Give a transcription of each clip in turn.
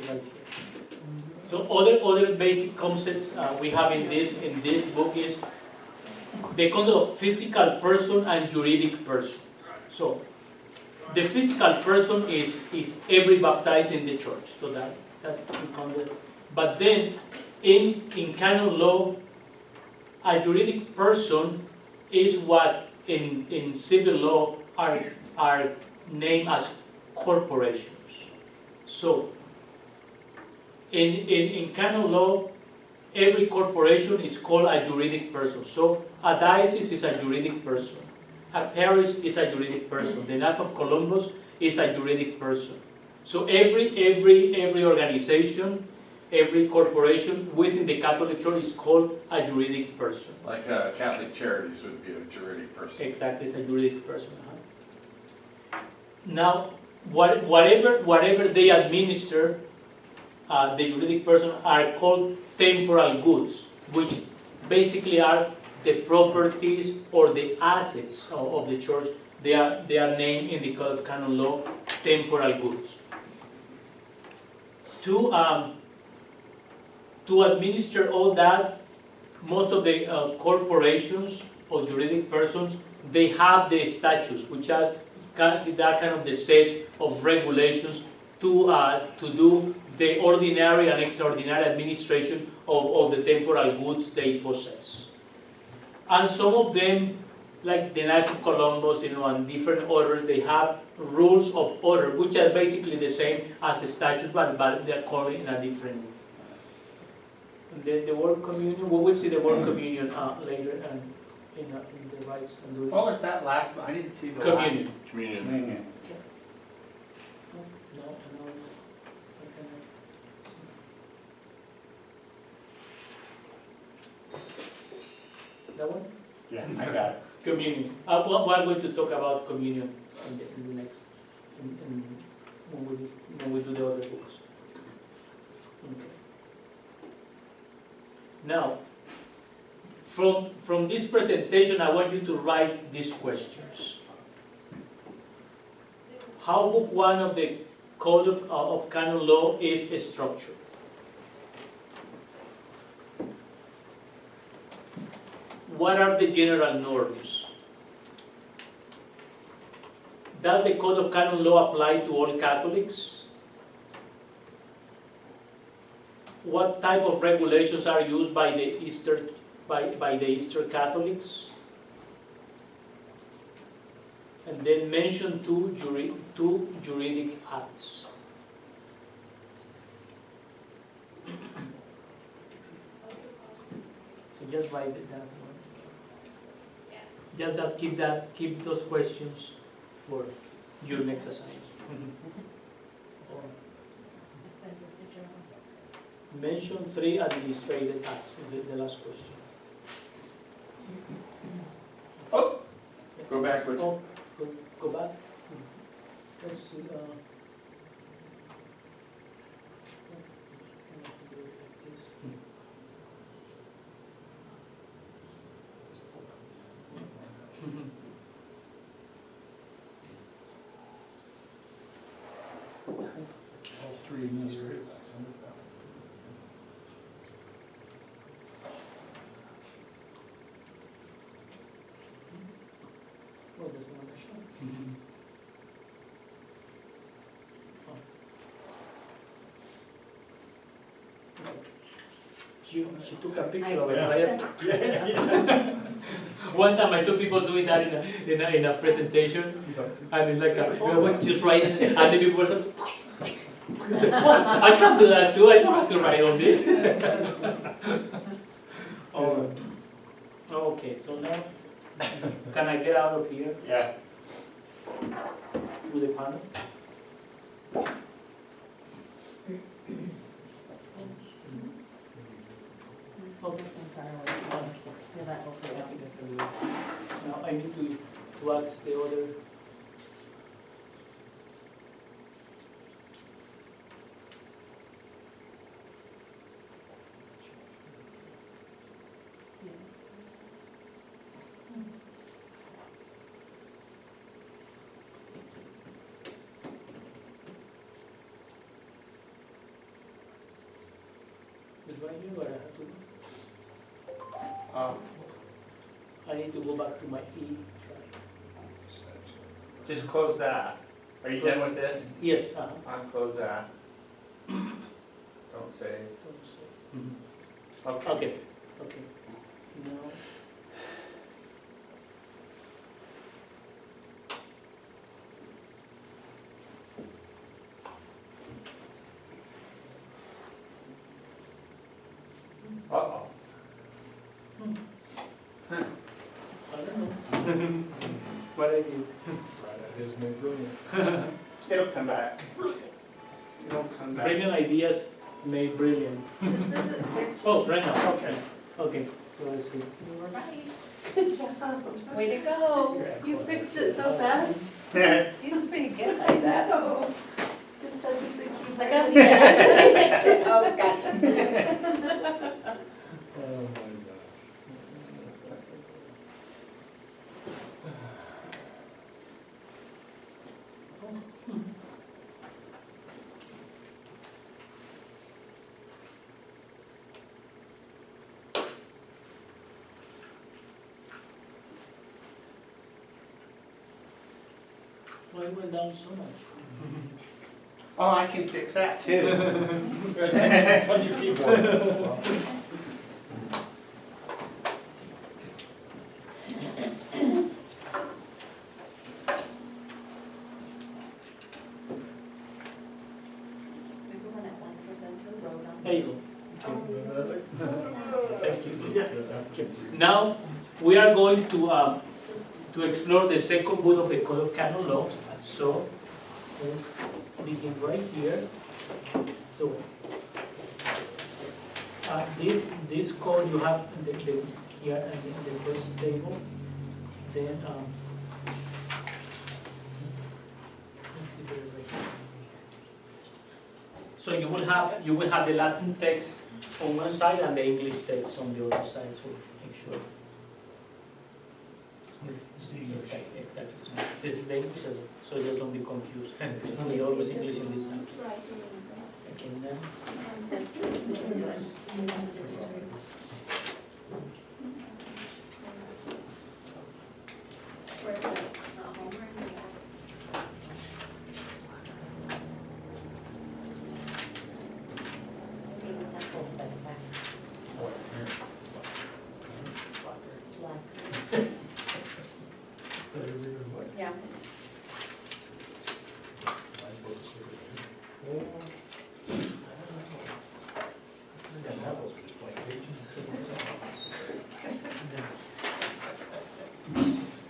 right here. So other basic concepts we have in this book is the concept of physical person and juridic person. So the physical person is every baptized in the church. So that's the concept. But then in canon law, a juridic person is what in civil law are named as corporations. So in canon law, every corporation is called a juridic person. So a diocese is a juridic person. A parish is a juridic person. The Knights of Columbus is a juridic person. So every organization, every corporation within the Catholic Church is called a juridic person. Like Catholic Charities would be a juridic person. Exactly, it's a juridic person. Now, whatever they administer, the juridic person are called temporal goods, which basically are the properties or the assets of the church. They are named in the Code of Canon Law temporal goods. To administer all that, most of the corporations or juridic persons, they have the statutes, which are that kind of the set of regulations to do the ordinary and extraordinary administration of the temporal goods they possess. And some of them, like the Knights of Columbus, and different orders, they have rules of order, which are basically the same as the statutes, but they're called in a different. And then the word communion, we will see the word communion later, and in the rites and duties. What was that last one? I didn't see the Communion. Communion. Communion. No, I cannot see. That one? Yeah, I got it. Communion. We're going to talk about communion in the next, when we do the other books. Okay. Now, from this presentation, I want you to write these questions. How Book 1 of the Code of Canon Law is structured? What are the general norms? Does the Code of Canon Law apply to all Catholics? What type of regulations are used by the Eastern Catholics? And then mention two juridic acts. So just write it down. Just keep those questions for your next assignment. Mention 3 administrative acts. This is the last question. Oh, go backwards. Oh, go back. Let's see. All three administrators. Oh, there's another shot. She took a picture of it, right? One time I saw people doing that in a presentation, and it's like I was just writing, and the people were like, I can't do that too. I don't have to write on this. Oh, okay. So now, can I get out of here Yeah. through the panel? Okay. I'm sorry, yeah, that will I think I can do it. Now I need to ask the other. right here, but I have to, Um, I need to go back to my E drive. Just close that. Are you done with this? Yes, Unclose that. Don't save. Mhm. Okay. Okay, okay. Now, Uh-oh. I don't know. What I did. It'll come back. It'll come back. Brilliant ideas made brilliant. Oh, right now, okay, okay, so let's see. You were right. Good job. Way to go. You fixed it so fast. He's pretty good like that. No. Just touches the keys. He's like, oh, yeah, let me fix it. Oh, gotcha. Oh my Why it went down so much? Oh, I can fix that too. Touch your keyboard. Maybe when that one presenter wrote on. There you go. Oh, Thank you. Okay. Now, we are going to explore the second book of the Code of Canon Law. So, let's begin right here. So, this code you have here in the first table. Then, let's keep it right here. So you will have the Latin text on one side and the English text on the other side. So make sure. Exactly. So this is the English, so just don't be confused. We always English in this side. Okay, now. Where is it? Not home or in the Yeah.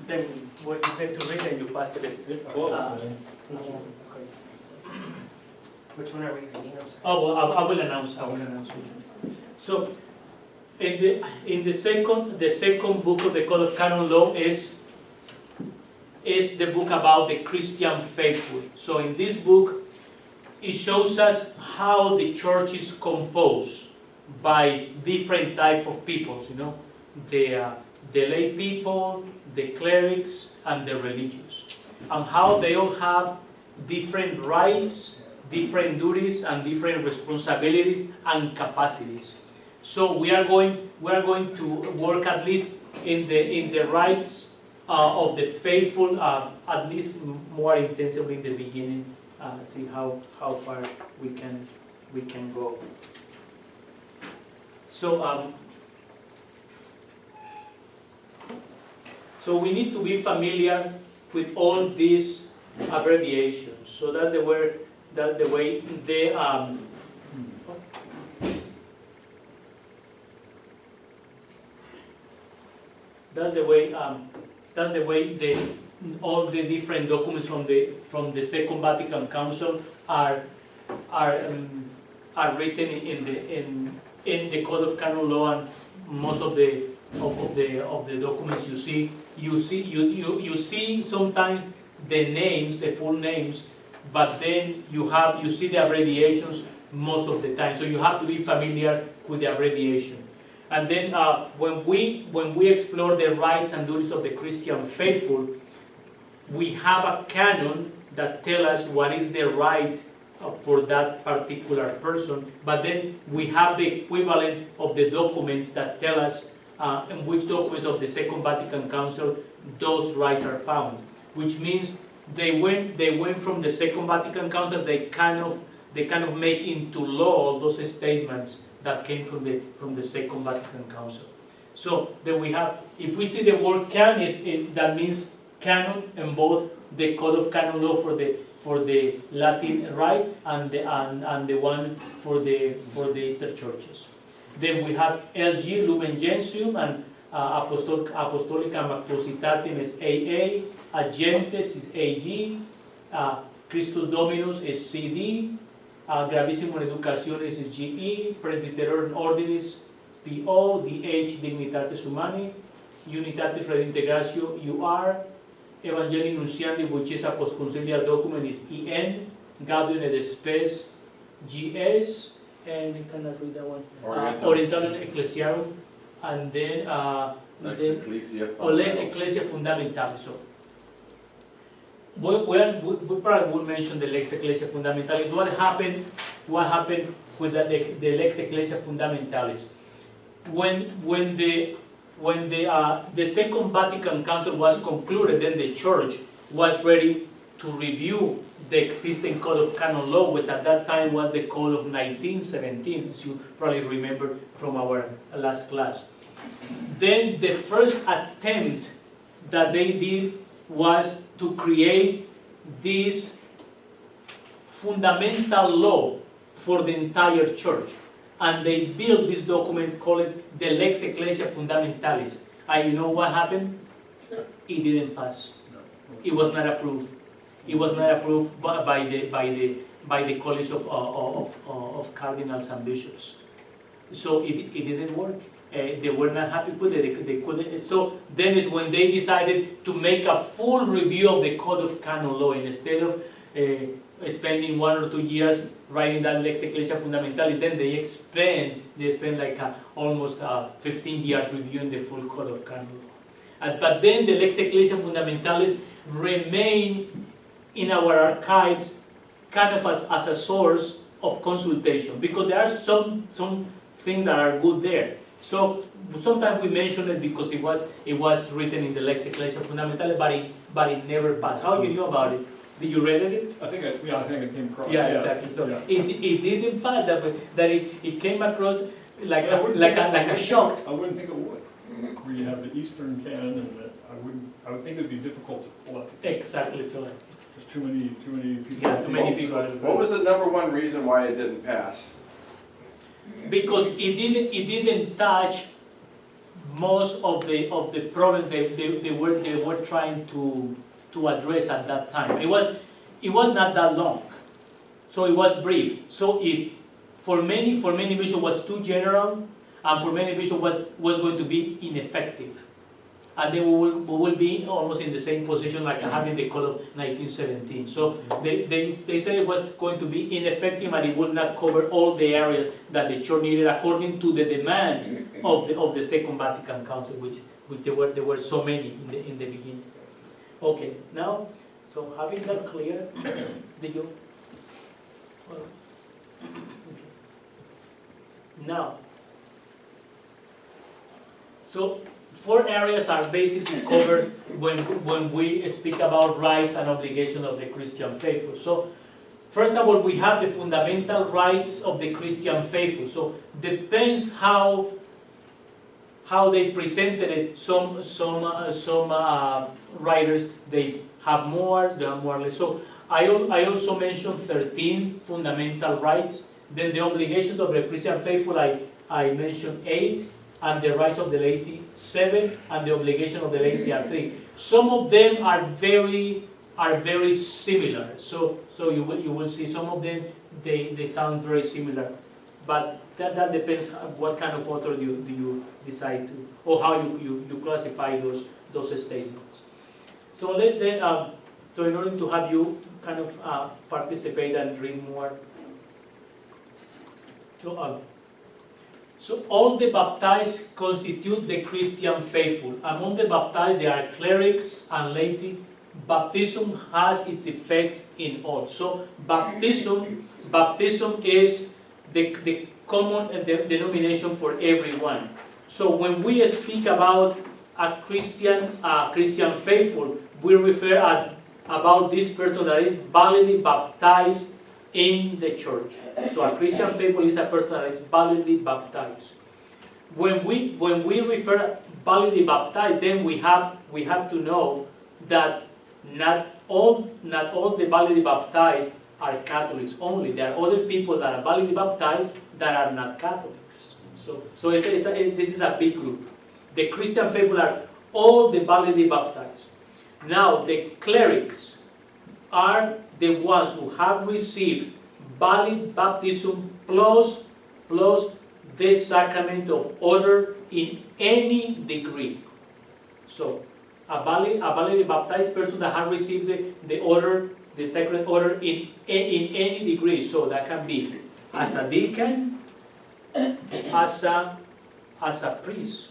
Then what you had to read and you passed it. Which one are we reading? I'm sorry. Oh, well, I will announce which one. So, in the second book of the Code of Canon Law is the book about the Christian faithful. So in this book, it shows us how the church is composed by different type of people. You know, the lay people, the clerics, and the religious, and how they all have different rights, different duties, and different responsibilities and capacities. So we are going to work at least in the rights of the faithful, at least more intensively in the beginning. See how far we can go. So we need to be familiar with all these abbreviations. So that's the way all the different documents from the Second Vatican Council are written in the Code of Canon Law, and most of the documents you see sometimes the names, the full names, but then you see the abbreviations most of the time. So you have to be familiar with the abbreviation. And then when we explore the rights and duties of the Christian faithful, we have a canon that tells us what is the right for that particular person, but then we have the equivalent of the documents that tell us in which documents of the Second Vatican Council those rights are found, which means they went from the Second Vatican Council, they kind of make into law all those statements that came from the Second Vatican Council. So then we have, if we see the word canon, that means canon in both the Code of Canon Law for the Latin Rite and the one for the Eastern churches. Then we have LG, Lumen Gentium, and Apostolica Macrositatem is AA, Agentes is AG, Christus Dominus is CD, Gravissimum Educationis is GE, Presbyterorum Ordinis PO, DH Dignitatis Humani, Unitatis Redintegratio UR, Evangelii Nunciandi Voces Apostconciliar Document is EN, Gaudium et Spes GS, and you cannot read that one. Orientalum Ecclesiarum, and then Lex Ecclesia Fundamentalis. So we probably will mention the Lex Ecclesia Fundamentalis. What happened with the Lex Ecclesia Fundamentalis? When the Second Vatican Council was concluded, then the Church was ready to review the existing Code of Canon Law, which at that time was the Code of 1917, as you probably remember from our last class. Then the first attempt that they did was to create this fundamental law for the entire Church. And they built this document called the Lex Ecclesia Fundamentalis. And you know what happened? It didn't pass. It was not approved. It was not approved by the College of Cardinals and Bishops. So it didn't work. They were not happy with it. They couldn't. So then is when they decided to make a full review of the Code of Canon Law, and instead of spending 1 or 2 years writing that Lex Ecclesia Fundamentalis, then they spend like almost 15 years reviewing the full Code of Canon Law. But then the Lex Ecclesia Fundamentalis remain in our archives kind of as a source of consultation, because there are some things that are good there. So sometimes we mention it because it was written in the Lex Ecclesia Fundamentalis, but it never passed. How you know about it? Did you read it? I think it came across. Yeah, exactly. So yeah. it didn't pass. That it came across like a shock. I wouldn't think it would. Where you have the Eastern canon, and I would think it'd be difficult to pull up. Exactly. So There's too many people. yeah, too many people. What was the number one reason why it didn't pass? Because it didn't touch most of the problems they were trying to address at that time. It was not that long, so it was brief. So it for many bishops was too general, and for many bishops was going to be ineffective. And then we will be almost in the same position like having the Code of 1917. So they said it was going to be ineffective, and it would not cover all the areas that the Church needed according to the demands of the Second Vatican Council, which there were so many in the beginning. Okay, now, so having that clear, did you? Well, okay. Now, so 4 areas are basically covered when we speak about rights and obligations of the Christian faithful. So, first of all, we have the fundamental rights of the Christian faithful. So, depends how they presented it. Some writers, they have more, they have more or less. So, I also mentioned 13 fundamental rights. Then the obligations of the Christian faithful, I mentioned 8. And the rights of the laity 7, and the obligation of the laity are 3. Some of them are very similar. So you will see some of them they sound very similar, but that depends on what kind of author do you decide to, or how you classify those statements. So let's then so in order to have you kind of participate and read more. So all the baptized constitute the Christian faithful. Among the baptized there are clerics and laity baptism has its effects in all. So baptism is the common denomination for everyone. So when we speak about a Christian faithful, we refer about this person that is validly baptized in the church. So a Christian faithful is a person that is validly baptized. When we refer validly baptized, then we have to know that not all the validly baptized are Catholics only. There are other people that are validly baptized that are not Catholics. So this is a big group. The Christian faithful are all the validly baptized. Now the clerics are the ones who have received valid baptism plus the sacrament of order in any degree. So a validly baptized person that has received the order, the sacred order in any degree. So that can be as a deacon, as a priest,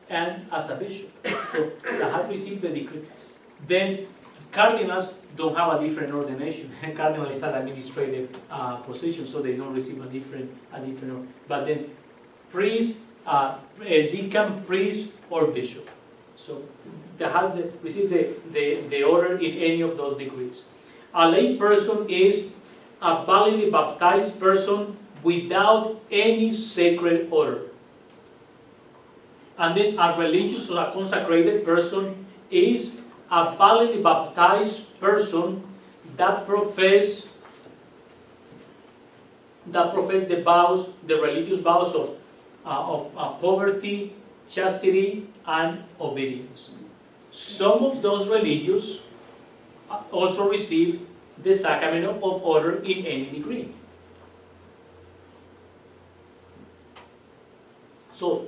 and as a bishop. So that has received the decree. Then cardinals don't have a different ordination. Cardinal is an administrative position, so they don't receive a different order. But then priest, a deacon, priest, or bishop. So they have received the order in any of those degrees. A lay person is a validly baptized person without any sacred order. And then a religious or a consecrated person is a validly baptized person that profess the vows, the religious vows of poverty, chastity, and obedience. Some of those religious also receive the sacrament of order in any degree. So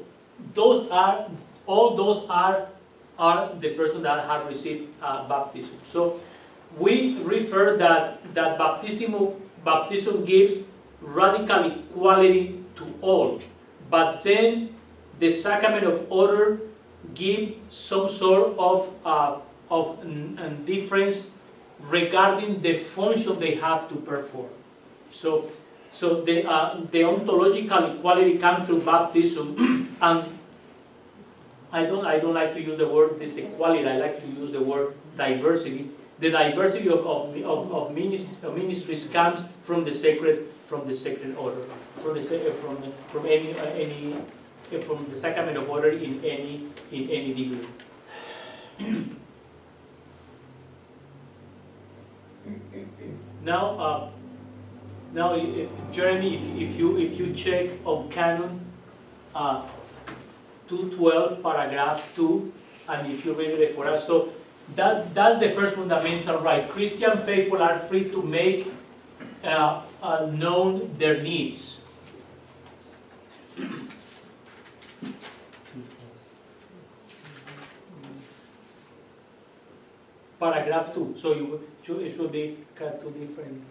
all those are the person that have received baptism. So we refer that baptism gives radical equality to all, but then the sacrament of order gives some sort of difference regarding the function they have to perform. So the ontological equality comes through baptism, and I don't like to use the word disequality. I like to use the word diversity. The diversity of ministries comes from the sacred order, from the sacrament of order in any degree. Now, Jeremy, if you check on Canon 212, paragraph 2, and if you read it for us, so that's the first fundamental right. Christian faithful are free to make known their needs. Paragraph 2. So it should be two different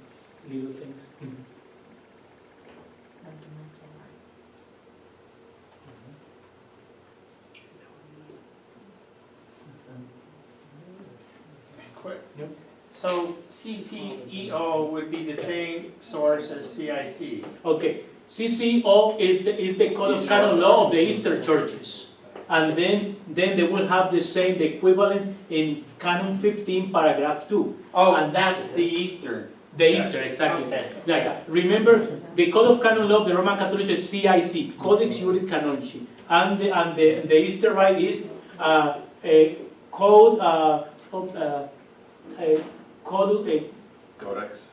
little things. Quick. Yep. So CCEO would be the same source as CIC. Okay. CCO is the code of canon law of the Eastern churches, and then they will have the equivalent in Canon 15, paragraph 2. Oh, And that's the Eastern. The Eastern, exactly. Okay. Like, remember, the Code of Canon Law of the Roman Catholic is CIC, Codex Iuris Canonici, and the Eastern Rite is a code Codex.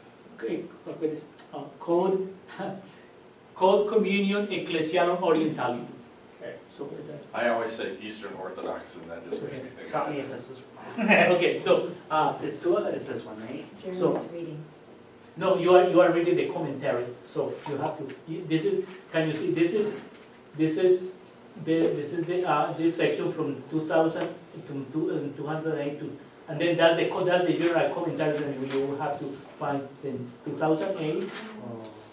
Code Communion Ecclesiarum Orientalis. Okay. So I always say Eastern Orthodox, and that just makes me think. Stop me if this is wrong. okay, so It's this one, right? So- reading. no, you are reading the commentary, so you have to. This is. Can you see? This is this section from 2000 to 208 to, and then that's the general commentary, and you will have to find then 2008,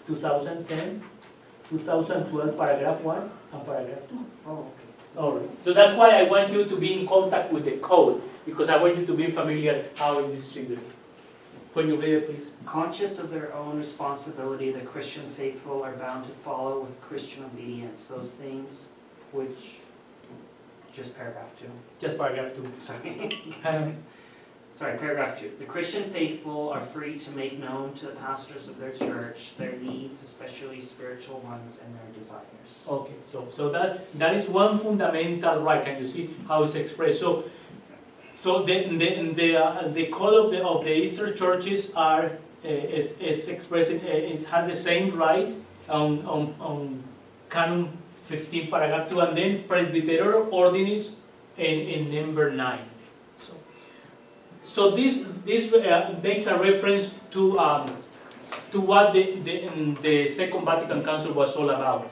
2010, 2012, paragraph 1 and paragraph 2. Oh, okay. All right. So that's why I want you to be in contact with the code, because I want you to be familiar how it's distributed. When you read it, please. Conscious of their own responsibility, the Christian faithful are bound to follow with Christian obedience those things which, just paragraph 2. Just paragraph 2. Sorry. Sorry, paragraph 2. The Christian faithful are free to make known to the pastors of their church their needs, especially spiritual ones, and their desires. Okay, so that is one fundamental right. Can you see how it's expressed? So the call of the Eastern churches is expressing, it has the same right on Canon 15 paragraph 2, and then Presbyterian ordinance in number 9. So this makes a reference to what the Second Vatican Council was all about.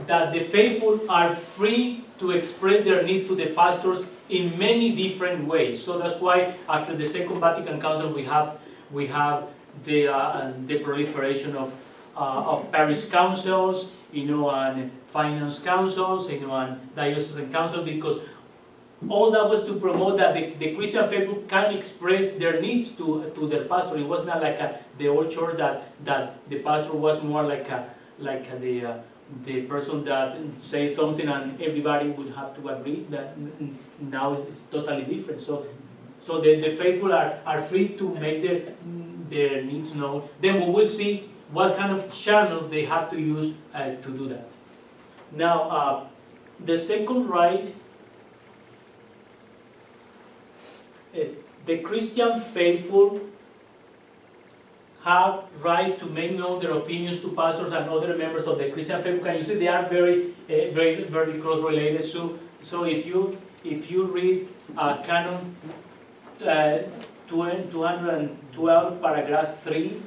That the faithful are free to express their need to the pastors in many different ways. So that's why after the Second Vatican Council we have the proliferation of parish councils, and finance councils, and diocesan councils, because all that was to promote that the Christian faithful can express their needs to their pastor. It was not like the old church that the pastor was more like the person that says something and everybody would have to agree. That now it's totally different. So the faithful are free to make their needs known. Then we will see what kind of channels they have to use to do that. Now, the second right is the Christian faithful have right to make known their opinions to pastors and other members of the Christian faithful. Can you see they are very close related? So if you read Canon 212 paragraph 3.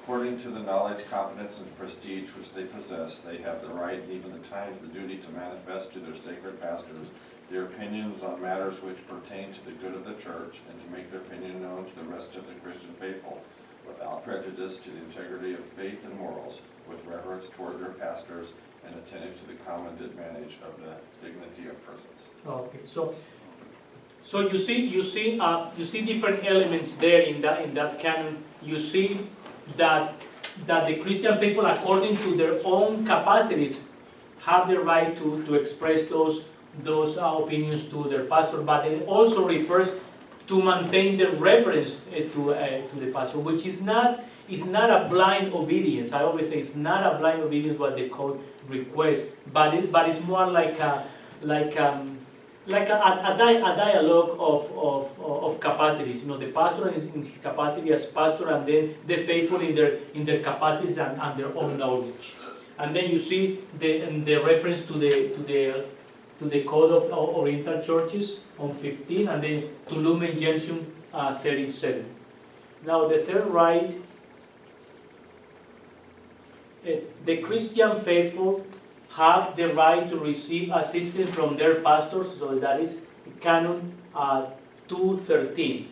According to the knowledge, competence, and prestige which they possess, they have the right and even the times the duty to manifest to their sacred pastors their opinions on matters which pertain to the good of the church, and to make their opinion known to the rest of the Christian faithful, without prejudice to the integrity of faith and morals, with reverence toward their pastors, and attentive to the common advantage of the dignity of persons. Okay, so you see different elements there in that canon. You see that the Christian faithful, according to their own capacities, have the right to express those opinions to their pastor, but it also refers to maintain the reverence to the pastor, which is not a blind obedience. I always say it's not a blind obedience what the code requests, but it's more like a dialogue of capacities. The pastor is in his capacity as pastor, and then the faithful in their capacities and their own knowledge. And then you see the reference to the Code of Oriental Churches on 15, and then to Lumen Gentium 37. Now the third right, the Christian faithful have the right to receive assistance from their pastors, so that is Canon 213.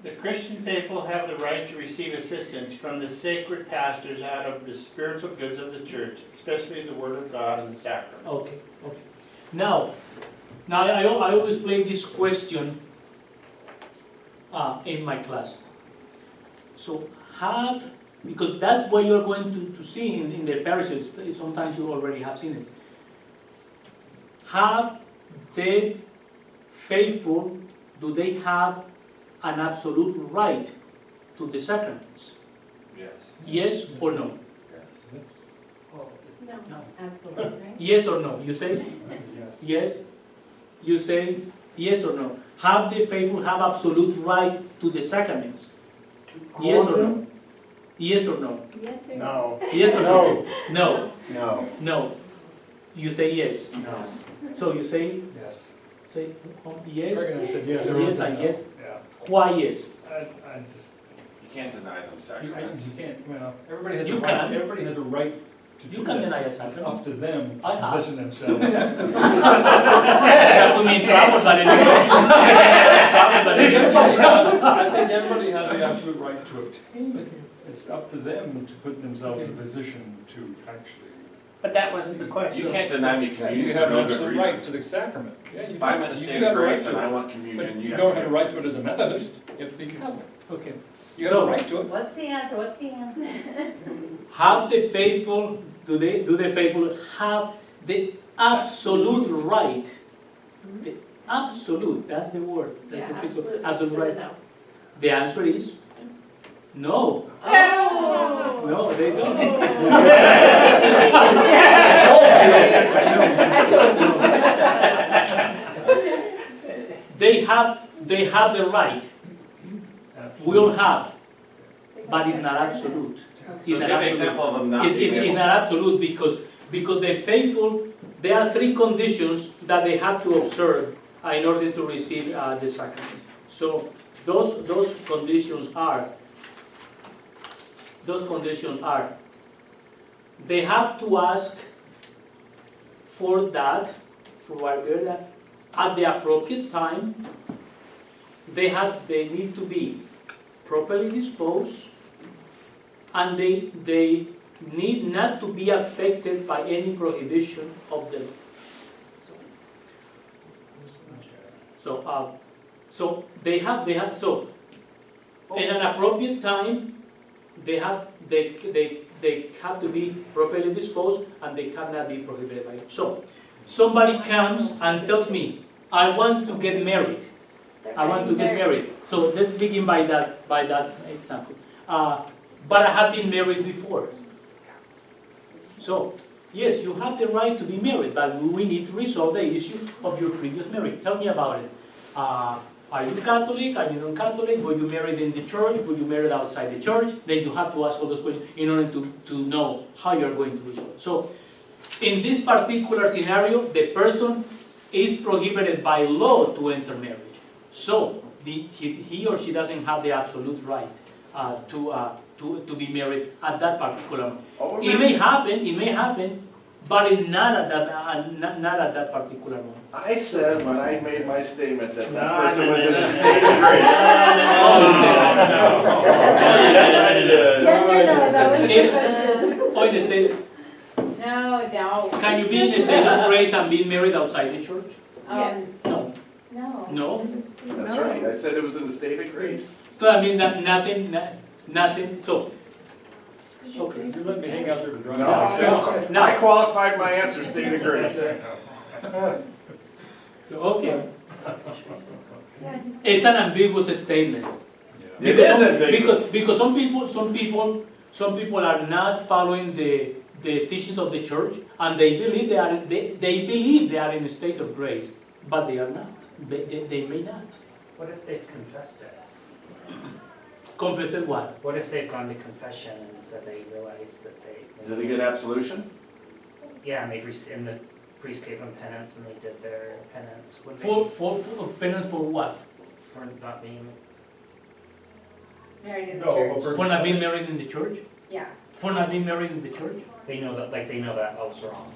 The Christian faithful have the right to receive assistance from the sacred pastors out of the spiritual goods of the church, especially the Word of God and the sacraments. Okay. Now I always play this question in my class. So because that's what you're going to see in the parishes. Sometimes you already have seen it. Have the faithful, do they have an absolute right to the sacraments? Yes. Yes or no? Yes. No, absolutely, right? Yes or no? You say yes? You say yes or no? Have the faithful have absolute right to the sacraments? Yes or no? Yes or no? Yes or no? No. Yes or no? No. No. No. You say yes. No. So you say Yes. Yes. I said yes. Yes and yes. Yeah. Why yes? I just, You can't deny them sacraments. you can't, well, everybody has a You right, can. everybody has a right to do You can that. deny a It's sacrament. up to them I to have. position themselves. That put me in trouble, but anyway. Trouble, but anyway. I think everybody has the absolute right to obtain it. It's up to them to put themselves in a position to actually But that wasn't the question. You can't deny me You communion for have an no good absolute reason. right to the sacrament. Yeah, you If I'm do. in a You state do have of a right grace to and it. I want But communion, you you don't have have to. a right to it as a Methodist, you have to be Catholic. Okay. You have So- a right to it. What's the answer? What's the answer? Have the faithful, do the faithful have the absolute right? The absolute, that's the word. That's Yeah, the absolutely. absolute right. No. The answer is no. Oh. No, they don't. I told you. They have the right. We all have, but it's not absolute. So It's give not me an absolute. example of them not It's being able. not absolute because the faithful, there are three conditions that they have to observe in order to receive the sacraments. So those conditions are, they have to ask for that, provided that at the appropriate time, they need to be properly disposed, and they need not to be affected by any prohibition of the law. So they have in an appropriate time, they have to be properly disposed, and they cannot be prohibited by it. So somebody comes and tells me, I want to get married. I want to get married. So let's begin by that example. But I have been married before. So, yes, you have the right to be married, but we need to resolve the issue of your previous marriage. Tell me about it. Are you Catholic? Are you non-Catholic? Were you married in the church? Were you married outside the church? Then you have to ask all those questions in order to know how you're going to resolve. So, in this particular scenario, the person is prohibited by law to enter marriage. So, he or she doesn't have the absolute right to be married at that particular moment. It may happen, but not at that particular moment. I said when I made my statement that that No, person no, was no, in no. a state of grace. Yes or no, that was the If- question. Or in the state, No. can you be in the state of grace and be married outside the church? Yes. No. No. No. That's right, I said it was in a state of grace. So I mean that nothing. So okay. You let me hang out there to dry. No, out. Now- I qualified my answer, state of grace. So okay. Yeah, he's- It's an ambiguous statement. It is ambiguous. Because some people are not following the teachings of the church, and they believe they are in a state of grace, but they are not. They may not. What if they've confessed it? Confess it what? What if they've gone to confession and said they realize that they... Did they get absolution? Yeah, and and the priest gave them penance and they did their penance. Would they, For penance for what? for not being... Married in the No, church. but For not being married in the church? Yeah. For not being married in the church? They know that was wrong.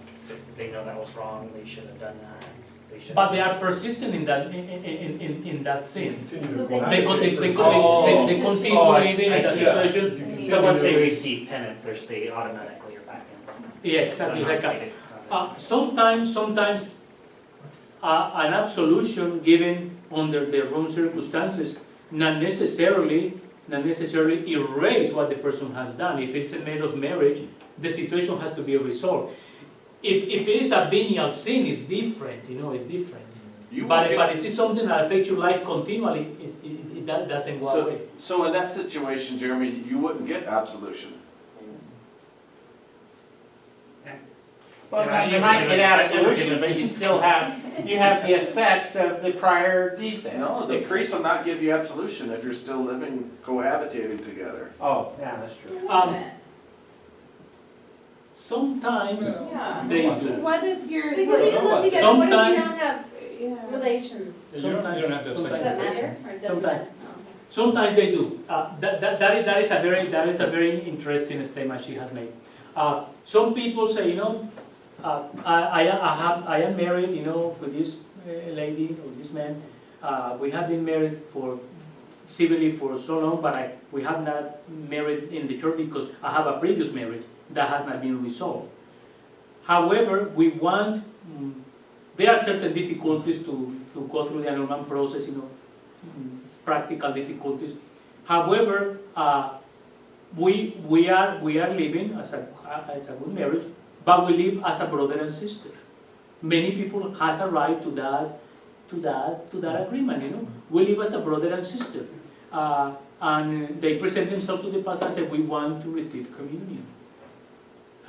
They know that was wrong, they shouldn't have done that. They shouldn't But they are persistent in that sin. Continue to So They cohabitate. continue Oh, I living in that see. situation. So once they receive penance, they automatically are back in. Yeah, exactly. Like that. Unstated. Sometimes an absolution given under the wrong circumstances not necessarily erase what the person has done. If it's a matter of marriage, the situation has to be resolved. If it is a venial sin, it's different. It's different. But if it is something that affects your life continually, that doesn't go away. So in that situation, Jeremy, you wouldn't get absolution. Well, Yeah, you you might can- get absolution, but you still have the effects of the prior defect. No, the priest will not give you absolution if you're still living, cohabitating together. Oh, yeah, that's true. Sometimes Yeah. they do. What if you're? Because you can live together, what if you Sometimes- don't have Yeah. relations? You don't have to have Does second that matter, relations. or does it Sometimes. matter? Sometimes they do. That is a very interesting statement she has made. Some people say, I am married, with this lady or this man. We have been married civilly for so long, but we have not married in the church because I have a previous marriage that has not been resolved. However, we want, there are certain difficulties to go through the enrollment process, practical difficulties. However, we are living as a good marriage, but we live as a brother and sister. Many people has a right to that agreement. We live as a brother and sister, and they present themselves to the pastor and say, we want to receive communion.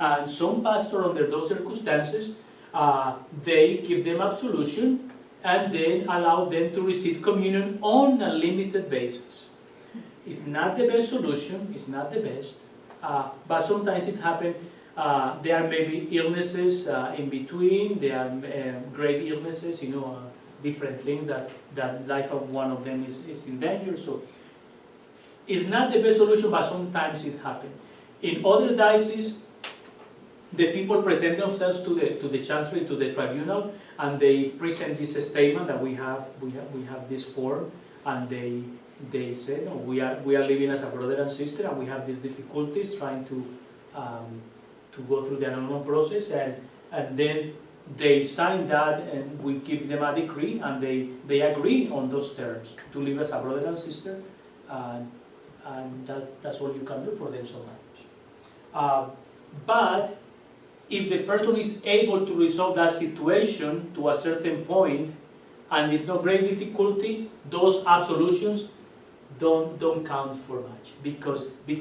And some pastor, under those circumstances, they give them absolution and then allow them to receive communion on a limited basis. It's not the best solution, it's not the best, but sometimes it happens. There are maybe illnesses in between, there are grave illnesses, different things that life of one of them is in danger. So it's not the best solution, but sometimes it happens. In other dioceses, the people present themselves to the chancery, to the tribunal, and they present this statement that we have this form, and they say, no, we are living as a brother and sister, and we have these difficulties trying to go through the annulment process, and then they sign that, and we give them a decree, and they agree on those terms to live as a brother and sister, and that's all you can do for them so much. But if the person is able to resolve that situation to a certain point, and there's no great difficulty, those absolutions don't count for much, because the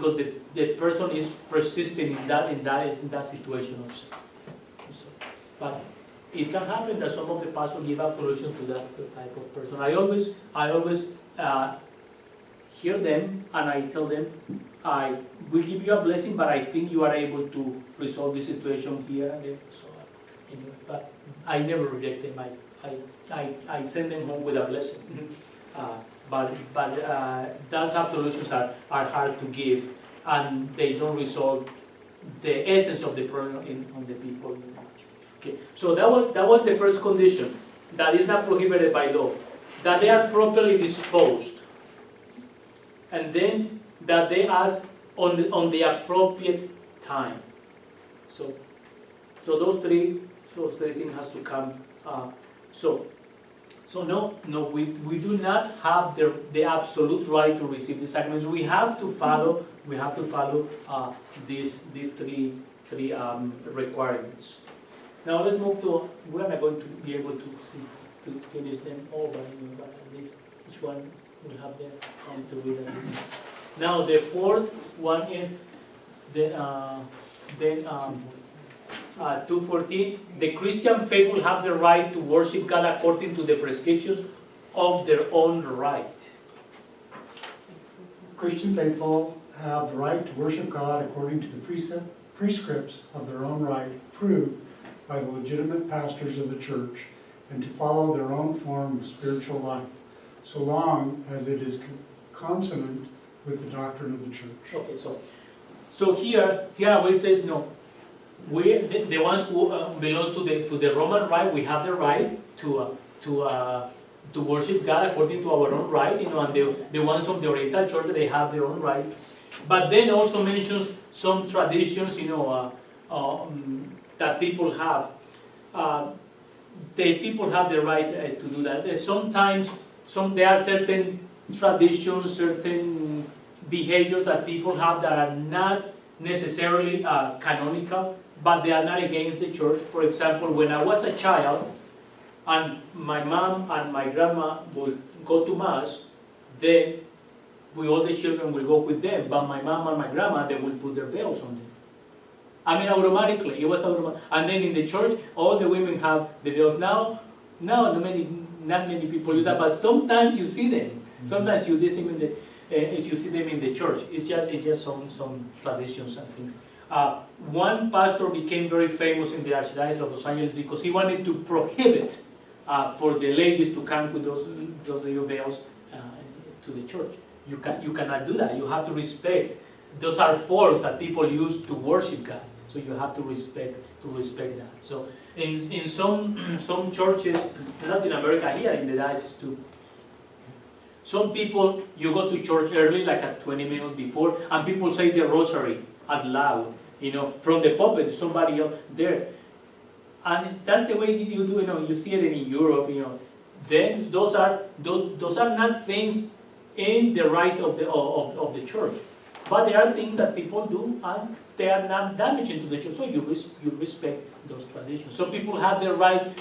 person is persisting in that situation also. But it can happen that some of the pastors give absolution to that type of person. I always hear them, and I tell them, I will give you a blessing, but I think you are able to resolve the situation here and there. So, but I never reject them. I send them home with a blessing. But those absolutions are hard to give, and they don't resolve the essence of the problem on the people. Okay, so that was the first condition, that is not prohibited by law, that they are properly disposed, and then that they ask on the appropriate time. So those three things has to come. So no, we do not have the absolute right to receive the sacraments. We have to follow these three requirements. Now let's move to, we're not going to be able to finish them all, but at least each one will have their time to read at least. Now the fourth one is the 2:14. The Christian faithful have the right to worship God according to the prescriptions of their own right. Christian faithful have the right to worship God according to the prescripts of their own right, approved by the legitimate pastors of the church, and to follow their own form of spiritual life, so long as it is consonant with the doctrine of the church. Okay, so here it says no. We the ones who belong to the Roman rite, we have the right to worship God according to our own right, and the ones of the Oriental Church, they have their own right. But then also mentions some traditions, that people have. The people have the right to do that. Sometimes there are certain traditions, certain behaviors that people have that are not necessarily canonical, but they are not against the church. For example, when I was a child, and my mom and my grandma would go to Mass, then all the children will go with them, but my mom and my grandma, they will put their veils on them. I mean, automatically, it was automatic. And then in the church, all the women have the veils. Now, not many people do that, but sometimes you see them. Sometimes you see them in the church. It's just some traditions and things. One pastor became very famous in the Archdiocese of Los Angeles because he wanted to prohibit for the ladies to come with those little veils to the church. You cannot do that. You have to respect. Those are forms that people use to worship God. So you have to respect that. So in some churches, in Latin America, here in the diocese too, some people, you go to church early, like at 20 minutes before, and people say the rosary out loud, from the pulpit, somebody else there. and that's the way you do, you see it in Europe, then those are not things in the right of the church. But there are things that people do and they are not damaging to the church, so you respect those traditions. So people have the right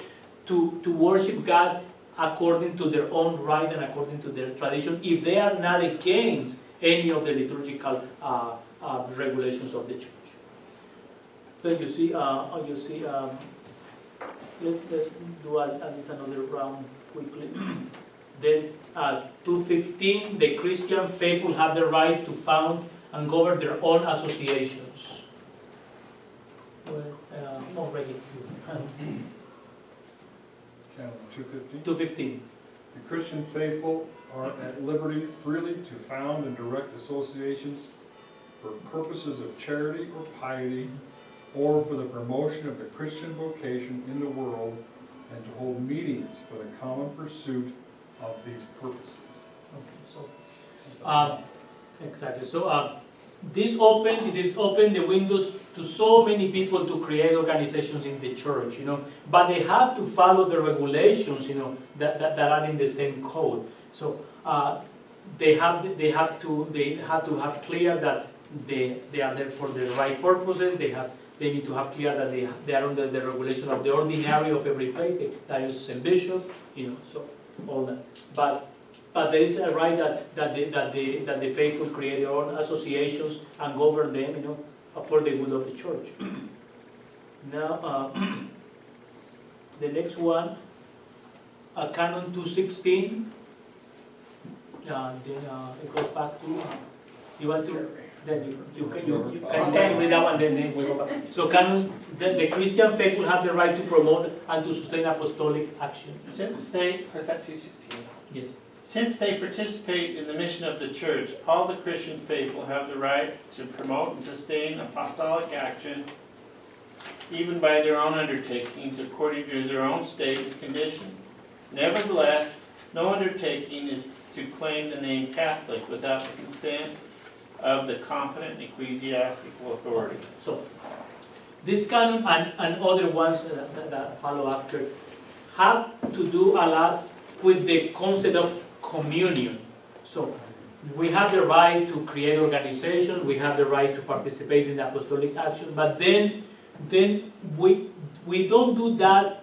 to worship God according to their own right and according to their tradition, if they are not against any of the liturgical regulations of the church. So you see, let's do at least another round quickly. Then 215, the Christian faithful have the right to found and govern their own associations. Well, already. Canon 215. 215. The Christian faithful are at liberty freely to found and direct associations for purposes of charity or piety, or for the promotion of the Christian vocation in the world, and to hold meetings for the common pursuit of these purposes. Okay, so exactly. So this is open the windows to so many people to create organizations in the church, but they have to follow the regulations, that are in the same code. So they have to have clear that they are there for the right purposes. They need to have clear that they are under the regulation of the ordinary of every place, the diocese and bishop, so all that. But there is a right that the faithful create their own associations and govern them, for the good of the church. Now, the next one, Canon 216. Then it goes back to. You want to? Then you can read that one. Then we go back. So, Canon, the Christian faithful have the right to promote and to sustain apostolic action. Since they, is that 216? Yes. Since they participate in the mission of the church, all the Christian faithful have the right to promote and sustain apostolic action, even by their own undertakings, according to their own state and condition. Nevertheless, no undertaking is to claim the name Catholic without the consent of the competent ecclesiastical authority. So, this canon and other ones that follow after have to do a lot with the concept of communion. So, we have the right to create organizations, we have the right to participate in the apostolic action, but then we don't do that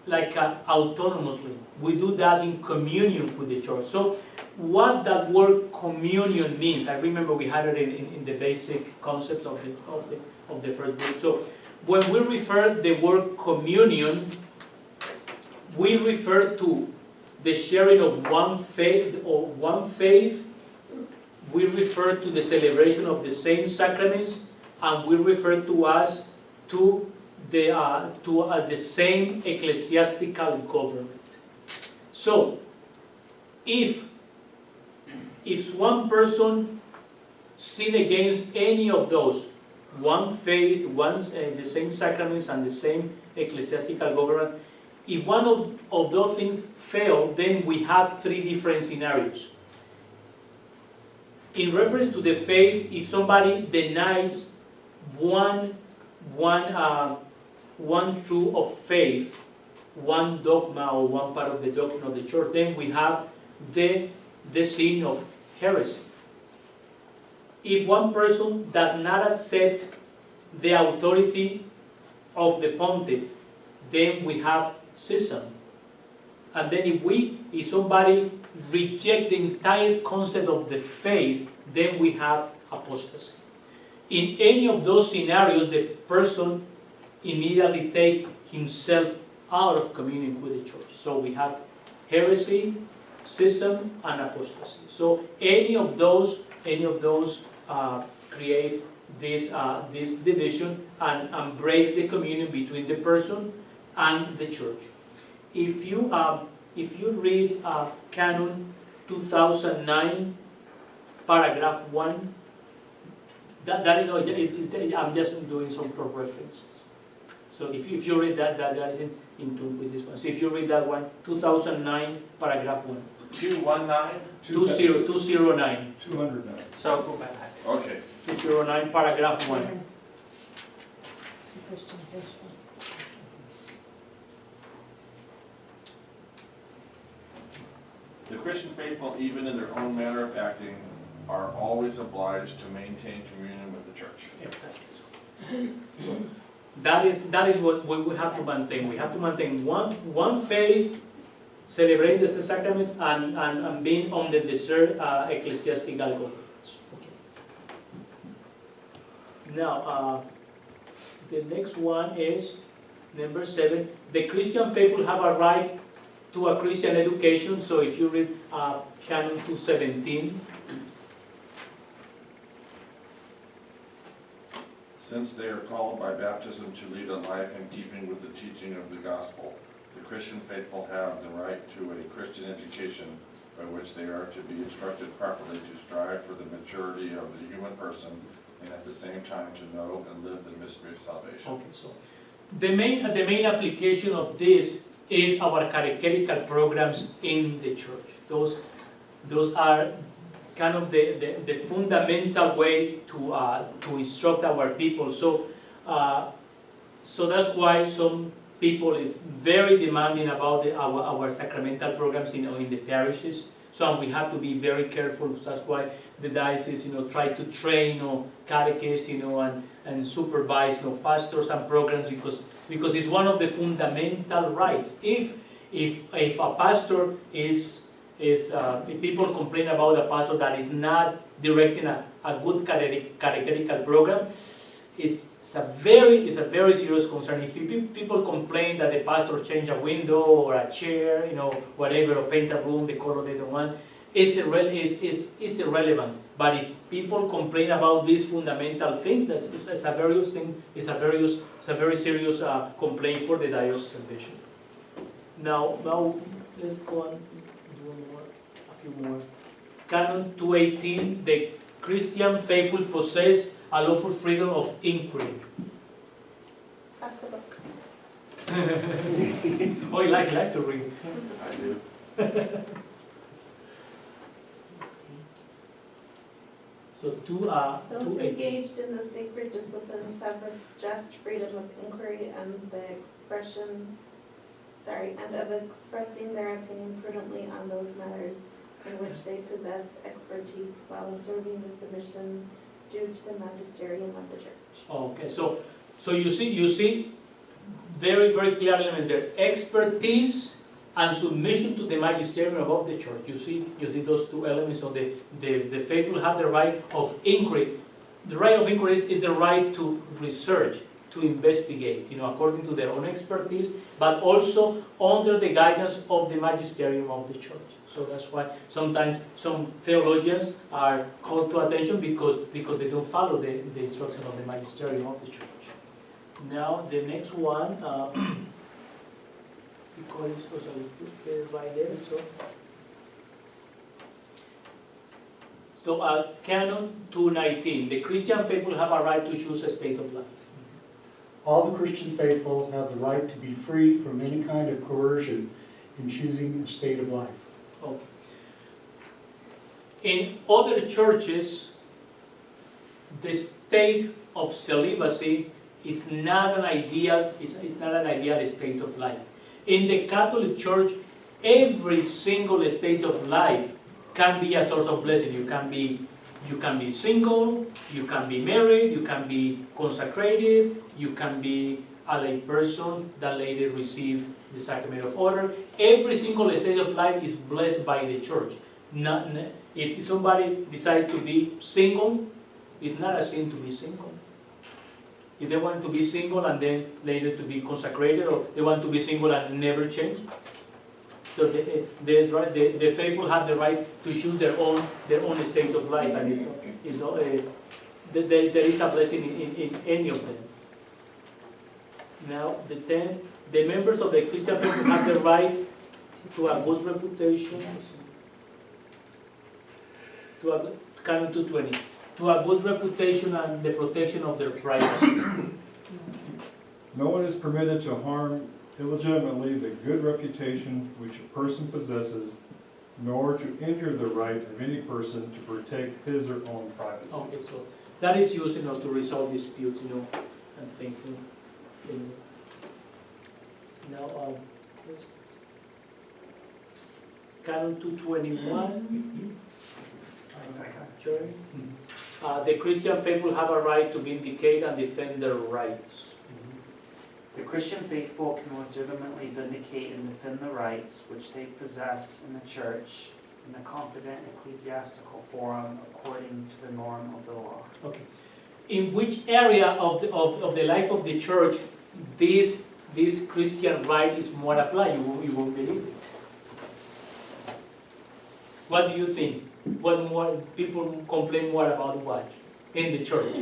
like autonomously. We do that in communion with the church. So, what that word communion means, I remember we had it in the basic concept of the first book. So, when we refer the word communion, we refer to the sharing of one faith we refer to the celebration of the same sacraments, and we refer to the same ecclesiastical government. So, if one person sin against any of those, one faith, the same sacraments, and the same ecclesiastical government, if one of those things fail, then we have three different scenarios. In reference to the faith, if somebody denies one truth of faith, one dogma or one part of the doctrine of the church, then we have the sin of heresy. If one person does not accept the authority of the pontiff, then we have schism. And then if somebody rejects the entire concept of the faith, then we have apostasy. In any of those scenarios, the person immediately takes himself out of communion with the church. So we have heresy, schism, and apostasy. So any of those create this division and breaks the communion between the person and the church. If you read Canon 2009, paragraph 1, I'm just doing some references. So if you read that is in tune with this one. So if you read that one, 2009, paragraph 1. 219? 209. 209. So go back. Okay. 209, paragraph 1. The Christian faithful, even in their own manner of acting, are always obliged to maintain communion with the church. Exactly. So that is what we have to maintain. We have to maintain one faith, celebrate the sacraments, and being on the deserved ecclesiastical governance. Okay. Now, the next one is number 7. The Christian faithful have a right to a Christian education. So if you read Canon 217. Since they are called by baptism to lead a life in keeping with the teaching of the gospel, the Christian faithful have the right to a Christian education by which they are to be instructed properly to strive for the maturity of the human person and at the same time to know and live the mystery of salvation. Okay, so the main application of this is our catechetical programs in the church. Those are kind of the fundamental way to instruct our people. So that's why some people is very demanding about our sacramental programs in the parishes. So we have to be very careful. That's why the diocese, try to train, catechists, and supervise, pastors and programs, because it's one of the fundamental rights. If a pastor if people complain about a pastor that is not directing a good catechetical program, it's a very serious concern. If people complain that the pastor changed a window or a chair, whatever, or paint a room the color they don't want, it's irrelevant. But if people complain about these fundamental things, it's a very serious complaint for the diocesan bishop. Now let's go on. A few more. Canon 218, the Christian faithful possess a lawful freedom of inquiry. Pass the book. Oh, he likes to read. I do. So Those 218. engaged in the sacred disciplines have a just freedom of inquiry and of expressing their opinion prudently on those matters in which they possess expertise while observing the submission due to the magisterium of the church. Okay, so you see very, very clear elements there. Expertise and submission to the magisterium of the church. You see those two elements of the faithful have the right of inquiry. The right of inquiry is the right to research, to investigate, according to their own expertise, but also under the guidance of the magisterium of the church. So that's why sometimes some theologians are called to attention because they don't follow the instruction of the magisterium of the church. Now the next one, because it's right there, so Canon 219, the Christian faithful have a right to choose a state of life. All the Christian faithful have the right to be free from any kind of coercion in choosing a state of life. Okay. In other churches, the state of celibacy is not an ideal. It's not an ideal state of life. In the Catholic Church, every single state of life can be a source of blessing. You can be single, you can be married, you can be consecrated, you can be a lay person that later receive the sacrament of order. Every single state of life is blessed by the church. If somebody decides to be single, it's not a sin to be single. If they want to be single and then later to be consecrated, or they want to be single and never change, so the faithful have the right to choose their own state of life, and there is a blessing in any of them. Now, the members of the Christian faith have the right to a good reputation, Canon 220, to a good reputation and the protection of their privacy. No one is permitted to harm illegitimately the good reputation which a person possesses, nor to injure the right of any person to protect his or own privacy. Okay, so that is used, to resolve disputes, and things. Now, Canon 221. Jerry? The Christian faithful have a right to vindicate and defend their rights. The Christian faithful can legitimately vindicate and defend the rights which they possess in the church in a competent ecclesiastical forum according to the norm of the law. Okay. In which area of the life of the church this Christian right is more applied? You won't believe it. What do you think? What more people complain more about what in the church?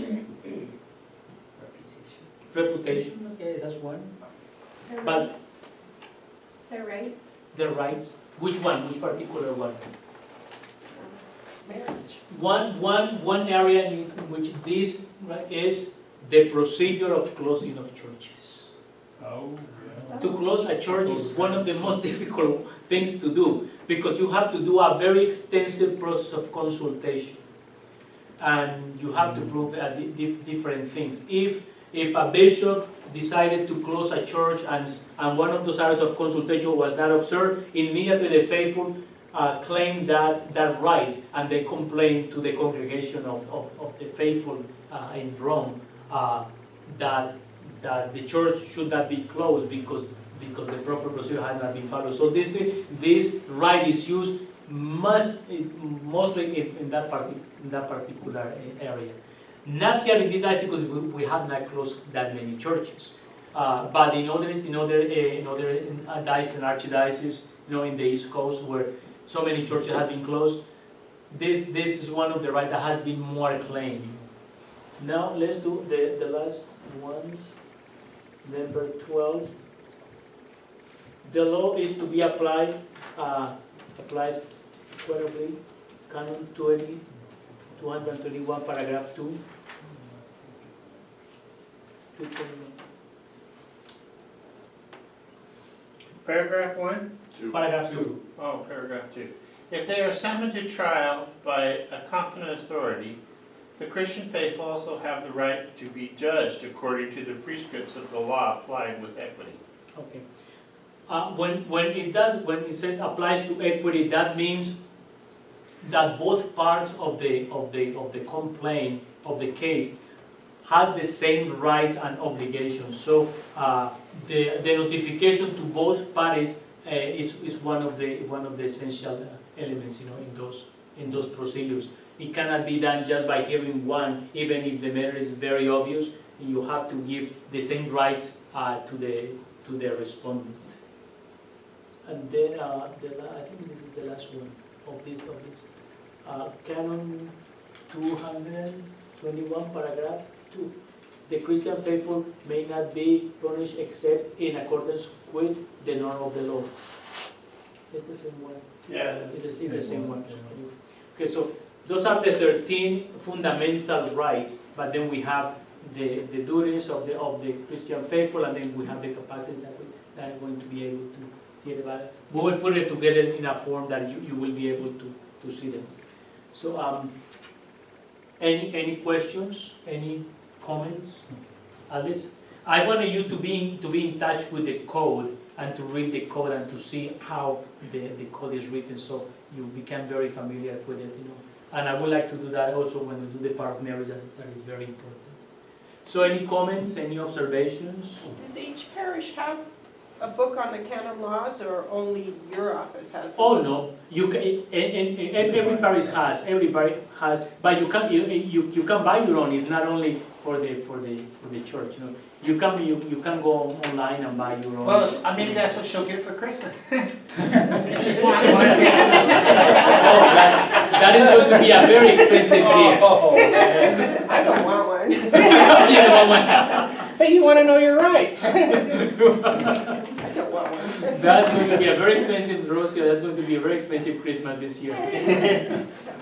Reputation. Okay, that's one. Their But- rights. Their rights. Their rights. Which one? Which particular one? Marriage. One area in which this is the procedure of closing of churches. Oh, yeah. To close a church is one of the most difficult things to do because you have to do a very extensive process of consultation and you have to prove different things. If a bishop decided to close a church and one of those areas of consultation was not observed, immediately the faithful claim that right and they complain to the congregation of the faithful in Rome that the church should not be closed because the proper procedure had not been followed. So this right is used mostly in that particular area. Not here in this diocese because we have not closed that many churches, but in other dioceses and archdioceses, in the East Coast where so many churches have been closed, this is one of the rights that has been more claimed. Now let's do the last ones. Number 12. The law is to be applied equitably. Canon 221, paragraph 2. Paragraph 1? Paragraph 2. Oh, paragraph 2. If they are summoned to trial by a competent authority, the Christian faithful also have the right to be judged according to the prescripts of the law applied with equity. Okay. When it says applies to equity, that means that both parts of the complaint of the case has the same rights and obligations. So the notification to both parties is one of the essential elements, in those procedures. It cannot be done just by hearing one, even if the matter is very obvious. You have to give the same rights to the respondent. And then I think this is the last one of this. Canon 221, paragraph 2. The Christian faithful may not be punished except in accordance with the norm of the law. It's the same one. Yeah. It's the same one. Okay, so those are the 13 fundamental rights, but then we have the duties of the Christian faithful, and then we have the capacities that are going to be able to see it about it. We will put it together in a form that you will be able to see them. So, any questions? Any comments? Alice, I wanted you to be in touch with the code and to read the code and to see how the code is written, so you become very familiar with it, And I would like to do that also when we do the part of marriage. That is very important. So, any comments? Any observations? Does each parish have a book on the canon laws, or only your office has? Oh no, you can. Every parish has. Everybody has, but you can buy your own. It's not only for the church. You can go online and buy your own. Well, maybe that's what she'll get for Christmas. That is going to be a very expensive gift. I don't want one. You know what? Hey, you want to know your rights? I don't want one. That's going to be a very expensive, Rocio. That's going to be a very expensive Christmas this year.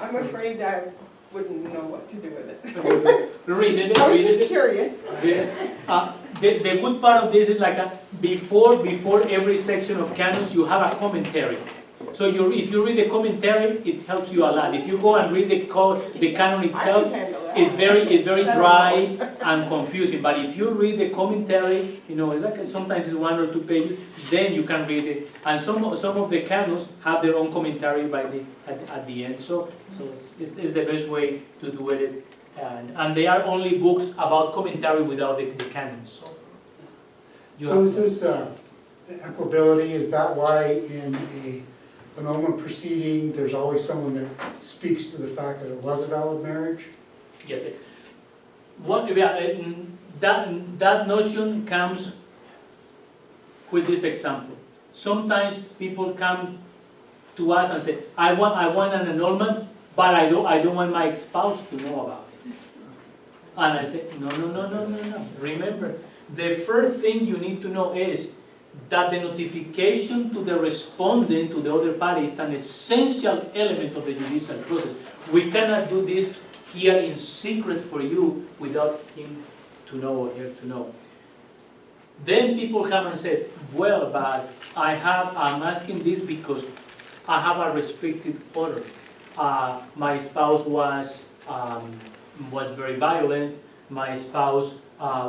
I'm afraid I wouldn't know what to do with it. Read it. I was read just it. curious. The good part of this is like before every section of canons, you have a commentary. So if you read the commentary, it helps you a lot. If you go and read the canon I itself, can handle that. it's very dry and confusing. But if you read the commentary, you know, it's like sometimes it's 1 or 2 pages, then you can read it. And some of the canons have their own commentary at the end. So it's the best way to do it. And they are only books about commentary without the canons. So, yes. You So have- is this, the equability, is that why in a annulment proceeding, there's always someone that speaks to the fact that it was a valid marriage? Yes. That notion comes with this example. Sometimes people come to us and say, I want an annulment, but I don't want my spouse to know about it. And I say, no. Remember, the first thing you need to know is that the notification to the respondent, to the other party, is an essential element of the judicial process. We cannot do this here in secret for you without him to know or her to know. Then people come and say, well, but I'm asking this because I have a restricted order. My spouse was very violent. My spouse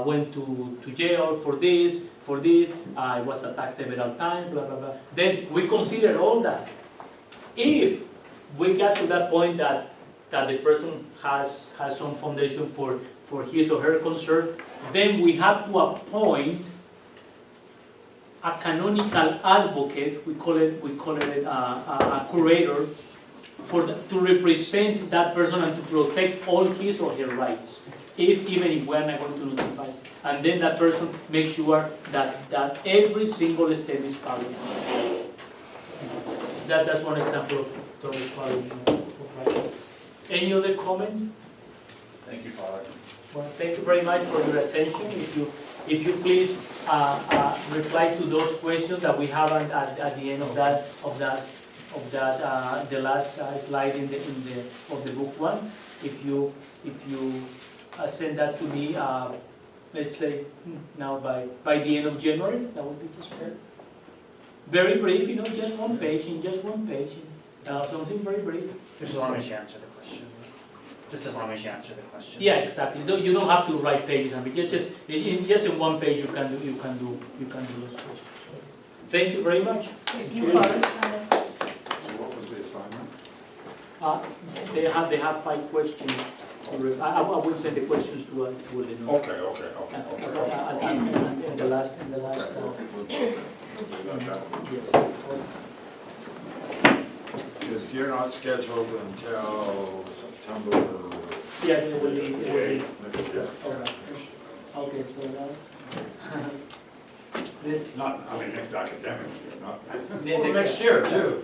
went to jail for this. I was attacked several times, blah, blah, blah. Then we consider all that. If we got to that point that the person has some foundation for his or her concern, then we have to appoint a canonical advocate, we call it a curator, to represent that person and to protect all his or her rights, even if we're not going to notify. And then that person makes sure that every single step is followed. That's one example of total following of rights. Any other comment? Thank you, Father. Well, thank you very much for your attention. If you please reply to those questions that we have at the end of the last slide of the book one. If you send that to me, let's say now by the end of January, that would be just fair. Very brief, just one page, something very brief. Just as long as you answer the question. Just as long as you answer the question. Yeah, exactly. You don't have to write pages. I mean, just in one page you can do those questions. Thank you very much. Thank you, Father. So what was the assignment? They have 5 questions. I will send the questions to Eleanor. Okay. In the last. Yes. Because you're not scheduled until September. Yeah, it will be. Next year. Okay, so now. This. Not, I mean, next academic year, not. Next year too.